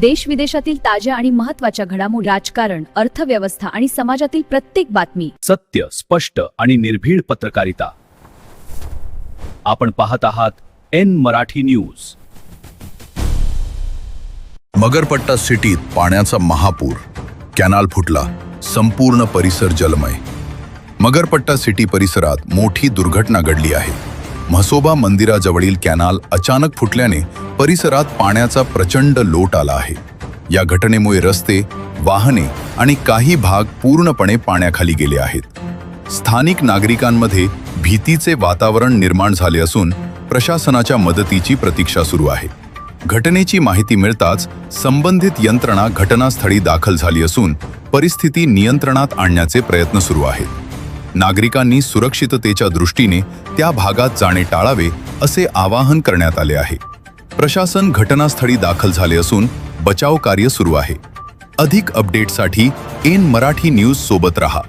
देश विदेशातील ताज्या आणि महत्त्वाच्या घडामोडी, राजकारण, अर्थव्यवस्था आणि समाजातील प्रत्येक बातमी. सत्य, स्पष्ट आणि निर्भीड पत्रकारिता. आपण पाहत आहात एन मराठी न्यूज. मगरपट्टा सिटीत पाण्याचा महापूर. कॅनाल फुटला, संपूर्ण परिसर जलमय. मगरपट्टा सिटी परिसरात मोठी दुर्घटना घडली आहे. म्हसोबा मंदिराजवळील कॅनाल अचानक फुटल्याने परिसरात पाण्याचा प्रचंड लोट आला आहे. या घटनेमुळे रस्ते, वाहने आणि काही भाग पूर्णपणे पाण्याखाली गेले आहेत. स्थानिक नागरिकांमध्ये भीतीचे वातावरण निर्माण झाले असून प्रशासनाच्या मदतीची प्रतीक्षा सुरू आहे. घटनेची माहिती मिळताच संबंधित यंत्रणा घटनास्थळी दाखल झाली असून परिस्थिती नियंत्रणात आणण्याचे प्रयत्न सुरू आहेत. नागरिकांनी सुरक्षिततेच्या दृष्टीने त्या भागात जाणे टाळावे असे आवाहन करण्यात आले आहे. प्रशासन घटनास्थळी दाखल झाले असून बचाव कार्य सुरू आहे. अधिक अपडेटसाठी एन मराठी न्यूज सोबत रहा.